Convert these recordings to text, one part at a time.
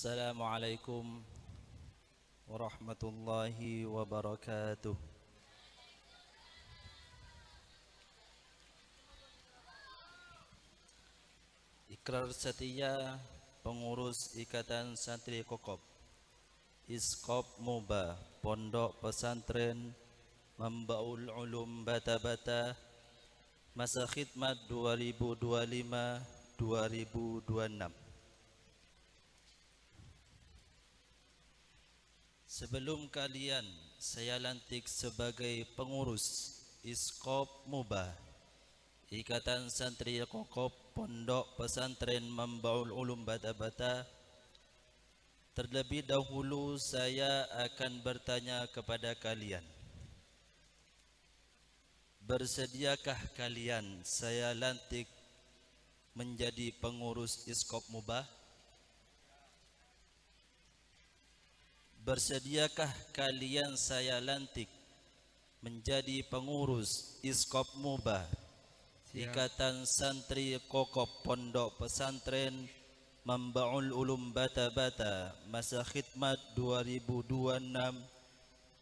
Assalamualaikum warahmatullahi wabarakatuh. Ikrar setia pengurus Ikatan Santri Kokop Iskop Muba Pondok Pesantren Mambaul Ulum Bata-Bata Masa Khidmat 2025-2026. Sebelum kalian saya lantik sebagai pengurus Iskop Muba Ikatan Santri Kokop Pondok Pesantren Mambaul Ulum Bata-Bata. Terlebih dahulu saya akan bertanya kepada kalian, bersediakah kalian saya lantik menjadi pengurus Iskop Muba? Bersediakah kalian saya lantik menjadi pengurus Iskop Muba Ikatan Santri Kokop Pondok Pesantren Mambaul Ulum Bata-Bata Masa Khidmat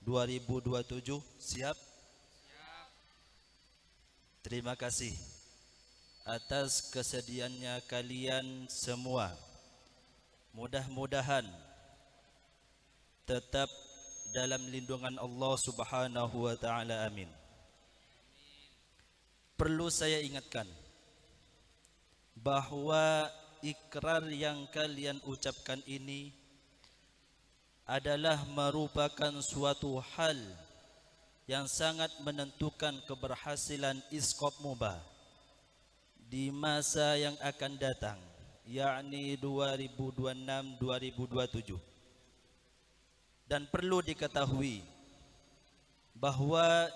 2026-2027? Siap? Terima kasih atas kesediaannya kalian semua. Mudah-mudahan tetap dalam lindungan Allah Subhanahu wa taala. Amin. Perlu saya ingatkan bahwa ikrar yang kalian ucapkan ini adalah merupakan suatu hal yang sangat menentukan keberhasilan Iskop Muba di masa yang akan datang, yakni 2026-2027. Dan perlu diketahui bahwa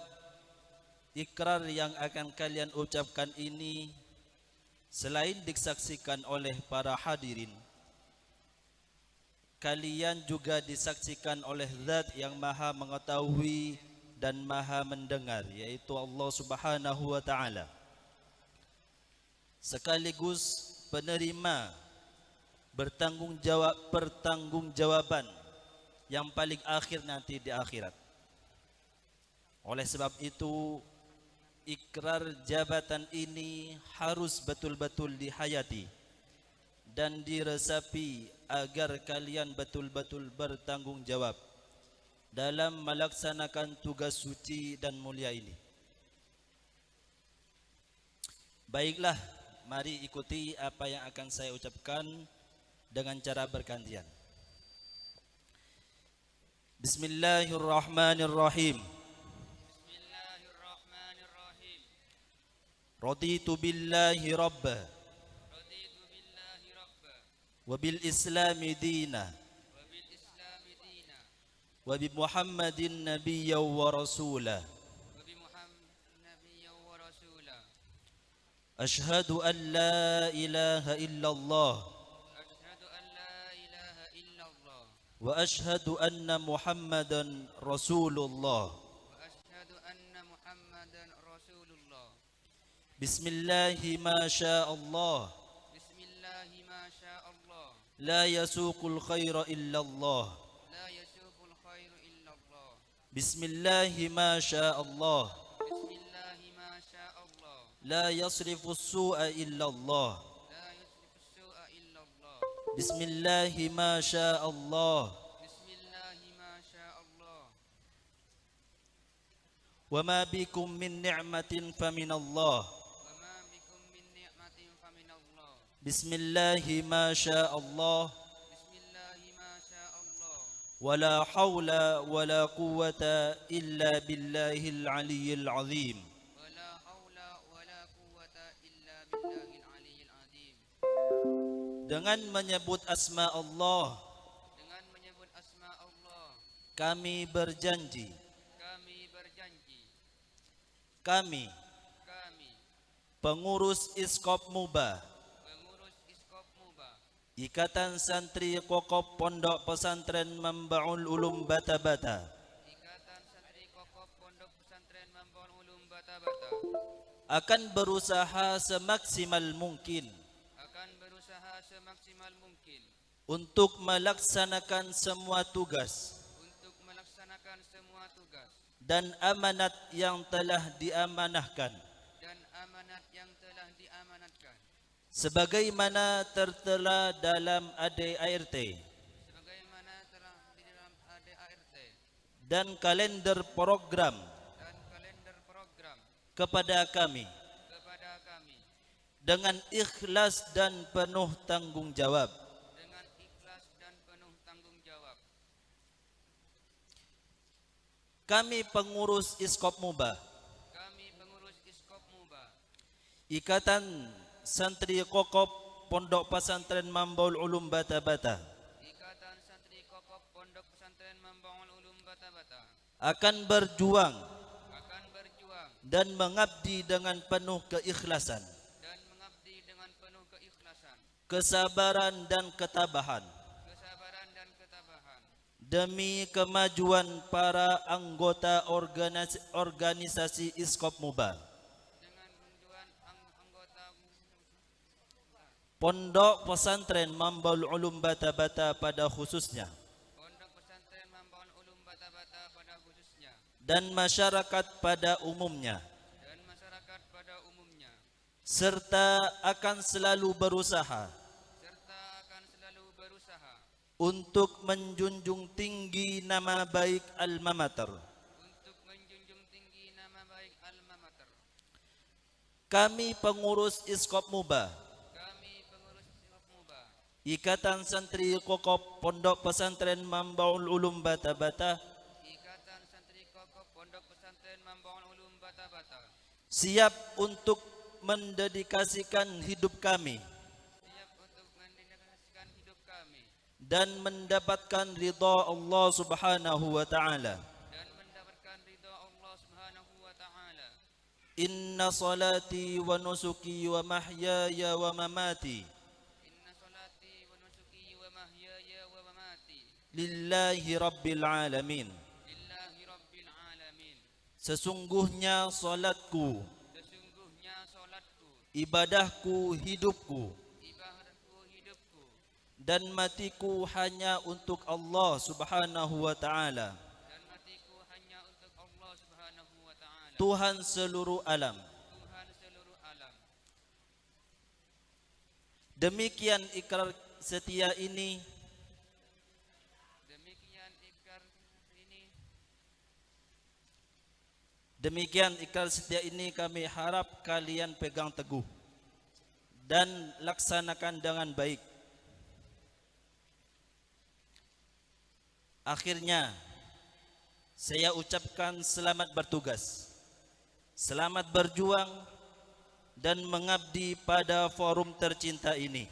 ikrar yang akan kalian ucapkan ini selain disaksikan oleh para hadirin, kalian juga disaksikan oleh Zat yang Maha Mengetahui dan Maha Mendengar, yaitu Allah Subhanahu wa taala, sekaligus penerima pertanggungjawaban yang paling akhir nanti di akhirat. Oleh sebab itu, ikrar jabatan ini harus betul-betul dihayati dan diresapi agar kalian betul-betul bertanggung jawab dalam melaksanakan tugas suci dan mulia ini. Baiklah, mari ikuti apa yang akan saya ucapkan dengan cara bergantian. Bismillahirrahmanirrahim. Raditu billahi rabba wa bil islami dina wa bi Muhammadin nabiyyan wa rasulah. Ashhadu an la ilaha illallah wa ashhadu anna Muhammadan Rasulullah. Bismillahi ma syaa Allah. La yasuqul khaira illa Allah. Bismillahi ma syaa Allah. La yasrifus su'a illa Allah. Bismillahi ma syaa Allah. Wa ma bikum min ni'matin famin Allah. Bismillahi ma syaa Allah. Wala hawla wala quwwata illa billahil aliyyil azim. Dengan menyebut asma Allah, kami berjanji, kami pengurus Iskop Muba Ikatan Santri Kokop Pondok Pesantren Mambaul Ulum Bata-Bata akan berusaha semaksimal mungkin untuk melaksanakan semua tugas dan amanat yang telah diamanahkan sebagaimana tertera dalam ADART dan kalender program kepada kami dengan ikhlas dan penuh tanggung jawab. Kami pengurus Iskop Muba, Ikatan Santri Kokop Pondok Pesantren Mambaul Ulum Bata-Bata, akan berjuang dan mengabdi dengan penuh keikhlasan, kesabaran dan ketabahan demi kemajuan para anggota organisasi Iskop Muba, Pondok Pesantren Mambaul Ulum Bata-Bata pada khususnya, dan masyarakat pada umumnya, serta akan selalu berusaha untuk menjunjung tinggi nama baik Alma Mater. Kami pengurus Iskop Muba, Ikatan Santri Kokop Pondok Pesantren Mambaul Ulum Bata-Bata, siap untuk mendedikasikan hidup kami dan mendapatkan ridha Allah Subhanahu wa taala. Inna salati wa nusuki wa mahyaya wa mamati lillahi rabbil alamin. Sesungguhnya salatku, ibadahku, hidupku dan matiku hanya untuk Allah Subhanahu wa taala, Tuhan seluruh alam. Demikian ikrar setia ini kami harap kalian pegang teguh dan laksanakan dengan baik. Akhirnya, saya ucapkan selamat bertugas, selamat berjuang dan mengabdi pada forum tercinta ini.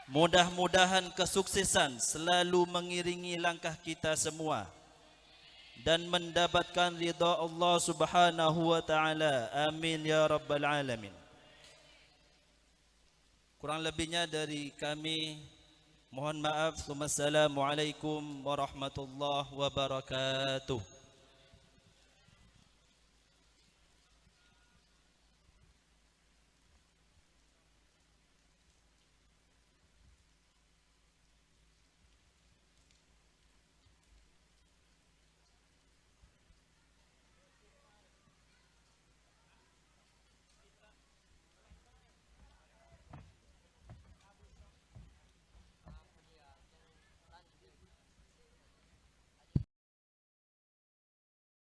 Mudah-mudahan kesuksesan selalu mengiringi langkah kita semua dan mendapatkan ridha Allah Subhanahu wa taala. Amin ya rabbal alamin. Kurang lebihnya dari kami mohon maaf. Wassalamualaikum warahmatullahi wabarakatuh.